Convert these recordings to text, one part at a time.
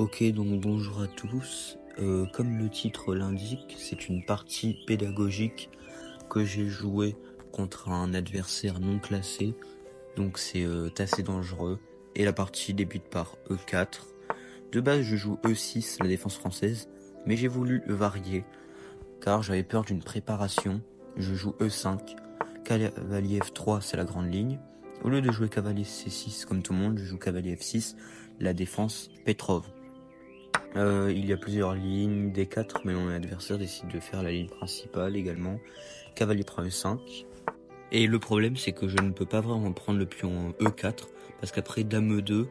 Ok, donc bonjour à tous. Comme le titre l'indique, c'est une partie pédagogique que j'ai jouée contre un adversaire non classé, donc c'est assez dangereux. Et la partie débute par E4. De base, je joue E6, la défense française, mais j'ai voulu le varier, car j'avais peur d'une préparation. Je joue E5, cavalier F3, c'est la grande ligne. Au lieu de jouer cavalier C6 comme tout le monde, je joue cavalier F6, la défense Petrov. Il y a plusieurs lignes, D4, mais mon adversaire décide de faire la ligne principale également. Cavalier prend E5. Et le problème, c'est que je ne peux pas vraiment prendre le pion E4, parce qu'après Dame E2,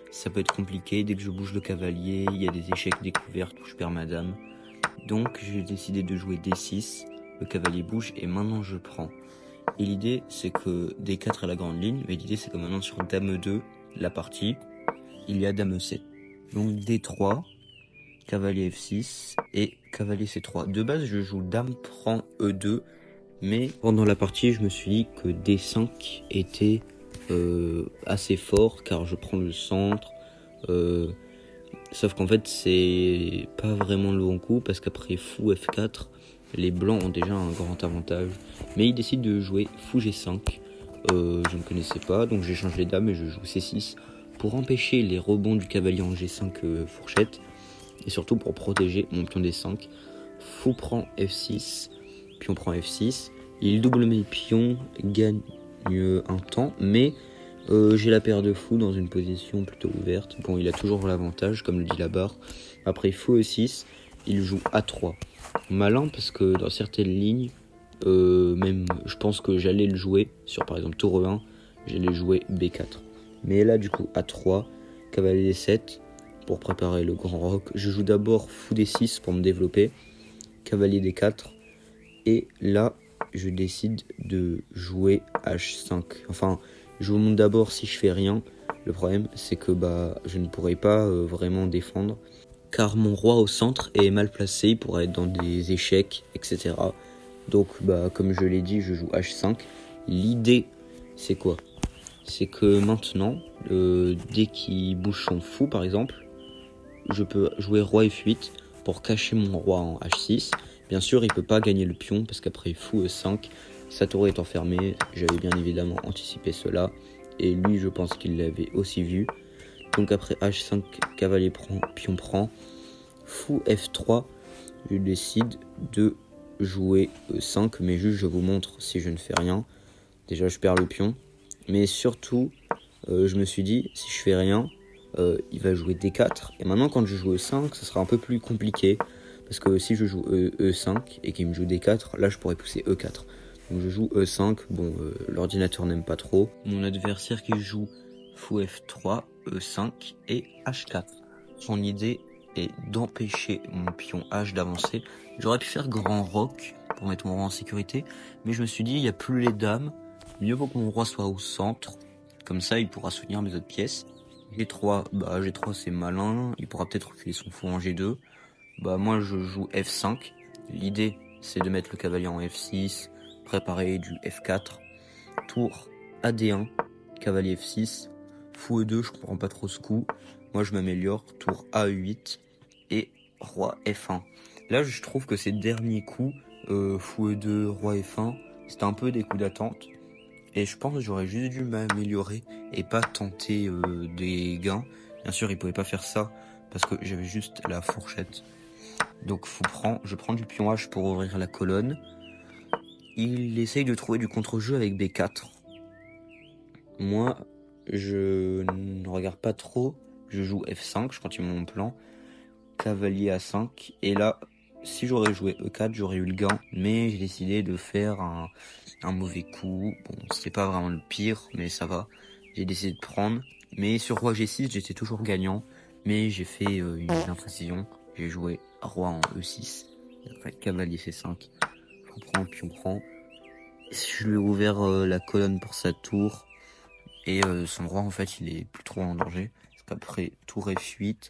ça peut être compliqué. Dès que je bouge le cavalier, il y a des échecs découverts où je perds ma dame. Donc j'ai décidé de jouer D6, le cavalier bouge et maintenant je prends. Et l'idée, c'est que D4 est la grande ligne, mais l'idée c'est que maintenant sur Dame E2, la partie, il y a Dame E7. Donc D3, cavalier F6 et cavalier C3. De base, je joue Dame prend E2, mais pendant la partie, je me suis dit que D5 était assez fort car je prends le centre. Sauf qu'en fait, c'est pas vraiment le bon coup parce qu'après Fou F4, les blancs ont déjà un grand avantage. Mais il décide de jouer Fou G5. Je ne connaissais pas, donc j'échange les dames et je joue C6 pour empêcher les rebonds du cavalier en G5 fourchette. Et surtout pour protéger mon pion D5. Fou prend F6, pion prend F6. Il double mes pions, gagne un temps, mais j'ai la paire de fou dans une position plutôt ouverte. Bon, il a toujours l'avantage, comme le dit la barre. Après Fou E6, il joue A3. Malin parce que dans certaines lignes, même je pense que j'allais le jouer sur par exemple tour E1, j'allais jouer B4. Mais là du coup A3, cavalier D7 pour préparer le grand roc. Je joue d'abord Fou D6 pour me développer, cavalier D4 et là je décide de jouer H5. Enfin, je vous montre d'abord si je fais rien. Le problème c'est que je ne pourrai pas vraiment défendre car mon roi au centre est mal placé, il pourrait être dans des échecs, etc. Donc comme je l'ai dit, je joue H5. L'idée c'est quoi? C'est que maintenant, dès qu'il bouge son fou par exemple, je peux jouer roi F8 pour cacher mon roi en H6. Bien sûr, il peut pas gagner le pion parce qu'après Fou E5, sa tour est enfermée. J'avais bien évidemment anticipé cela. Et lui, je pense qu'il l'avait aussi vu. Donc après H5, cavalier prend, pion prend. Fou F3, je décide de jouer E5. Mais juste, je vous montre si je ne fais rien. Déjà, je perds le pion. Mais surtout, je me suis dit, si je fais rien, il va jouer D4. Et maintenant, quand je joue E5, ça sera un peu plus compliqué. Parce que si je joue E5 et qu'il me joue D4, là, je pourrais pousser E4. Donc je joue E5. Bon, l'ordinateur n'aime pas trop. Mon adversaire qui joue Fou F3, E5 et H4. Son idée est d'empêcher mon pion H d'avancer. J'aurais pu faire grand roc pour mettre mon roi en sécurité. Mais je me suis dit, il n'y a plus les dames. Mieux vaut que mon roi soit au centre. Comme ça, il pourra soutenir mes autres pièces. G3, G3 c'est malin, il pourra peut-être refiler son fou en G2. Moi je joue F5. L'idée c'est de mettre le cavalier en F6, préparer du F4. Tour AD1, cavalier F6, fou E2, je comprends pas trop ce coup. Moi je m'améliore, tour A8 et roi F1. Là je trouve que ces derniers coups, fou E2, roi F1, c'était un peu des coups d'attente. Et je pense que j'aurais juste dû m'améliorer et pas tenter des gains. Bien sûr, il pouvait pas faire ça parce que j'avais juste la fourchette. Donc je prends du pion H pour ouvrir la colonne. Il essaye de trouver du contre-jeu avec B4. Moi, je ne regarde pas trop. Je joue F5, je continue mon plan. Cavalier A5. Et là, si j'aurais joué E4, j'aurais eu le gain. Mais j'ai décidé de faire un mauvais coup. Bon, c'est pas vraiment le pire, mais ça va. J'ai décidé de prendre. Mais sur roi G6, j'étais toujours gagnant. Mais j'ai fait une imprécision. J'ai joué roi en E6. Après, cavalier C5. On prend, puis on prend. Je lui ai ouvert la colonne pour sa tour. Et son roi, en fait, il est plus trop en danger. Parce qu'après, tour F8.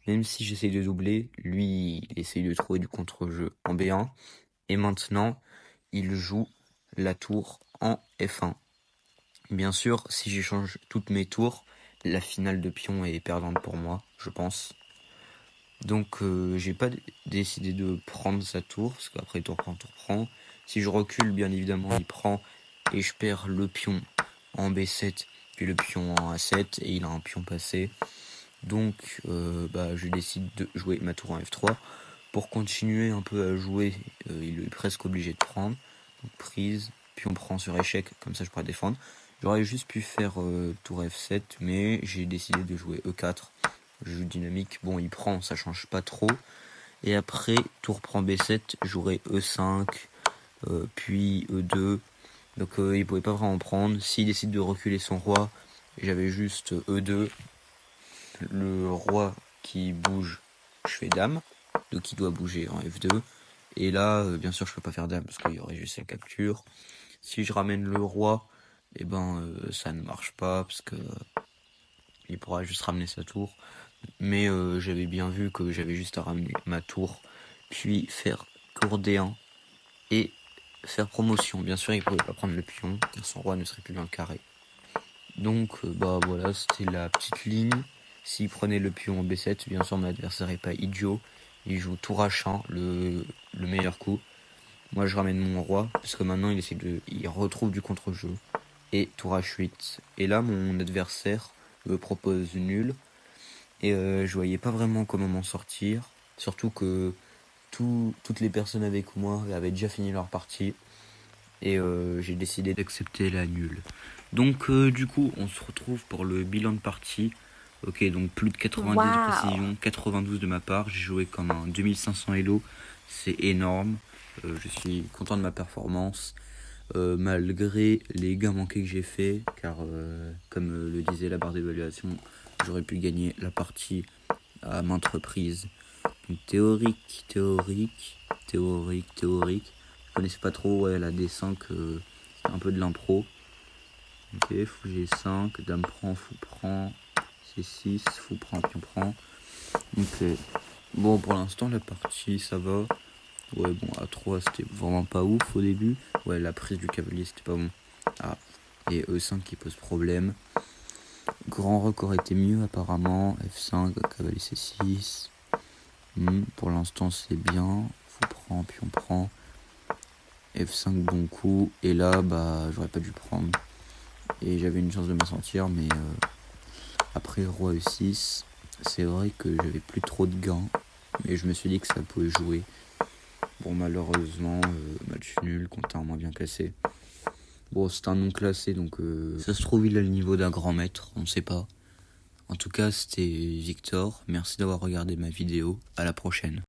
Même si j'essaye de doubler, lui, il essaye de trouver du contre-jeu en B1. Et maintenant, il joue la tour en F1. Bien sûr, si j'échange toutes mes tours, la finale de pion est perdante pour moi, je pense. Donc j'ai pas décidé de prendre sa tour, parce qu'après tour prend. Si je recule, bien évidemment, il prend, et je perds le pion en B7, puis le pion en A7, et il a un pion passé. Donc je décide de jouer ma tour en F3. Pour continuer un peu à jouer, il est presque obligé de prendre. Donc prise, pion prend sur échec, comme ça je pourrais défendre. J'aurais juste pu faire tour F7, mais j'ai décidé de jouer E4. Jeu dynamique, bon il prend, ça change pas trop. Et après, tour prend B7, j'aurai E5, puis E2. Donc il pouvait pas vraiment prendre. S'il décide de reculer son roi, j'avais juste E2. Le roi qui bouge, je fais dame. Donc il doit bouger en F2. Et là, bien sûr, je peux pas faire dame parce qu'il y aurait juste la capture. Si je ramène le roi, ça ne marche pas parce que il pourra juste ramener sa tour. Mais j'avais bien vu que j'avais juste à ramener ma tour, puis faire tour D1 et faire promotion. Bien sûr, il pouvait pas prendre le pion, car son roi ne serait plus dans le carré. Donc voilà, c'était la petite ligne. S'il prenait le pion en B7, bien sûr mon adversaire est pas idiot. Il joue tour H1, le meilleur coup. Moi je ramène mon roi, parce que maintenant il retrouve du contre-jeu. Et tour H8. Et là mon adversaire me propose nul. Et je voyais pas vraiment comment m'en sortir. Surtout que toutes les personnes avec moi avaient déjà fini leur partie. Et j'ai décidé d'accepter la nulle. Donc du coup, on se retrouve pour le bilan de partie. Ok, donc plus de 90 de précision, 92 de ma part. J'ai joué comme un 2500 Elo. C'est énorme. Je suis content de ma performance. Malgré les gains manqués que j'ai fait, car comme le disait la barre d'évaluation, j'aurais pu gagner la partie à maintes reprises. Donc théorique. Je connaissais pas trop, ouais, la D5, c'est un peu de l'impro. Ok, fou G5, dame prend, fou prend, C6, fou prend, pion prend. Ok, bon pour l'instant la partie ça va. Ouais bon, A3 c'était vraiment pas ouf au début. Ouais, la prise du cavalier c'était pas bon. Ah, et E5 qui pose problème. Grand roc aurait été mieux apparemment. F5, cavalier C6. Pour l'instant c'est bien. Fou prend, pion prend. F5 bon coup. Et là j'aurais pas dû prendre. Et j'avais une chance de m'en sortir, mais après roi E6, c'est vrai que j'avais plus trop de gains. Mais je me suis dit que ça pouvait jouer. Bon malheureusement, match nul contre un moins bien classé. Bon c'est un non classé, donc ça se trouve il a le niveau d'un grand maître, on ne sait pas. En tout cas c'était Victor, merci d'avoir regardé ma vidéo, à la prochaine.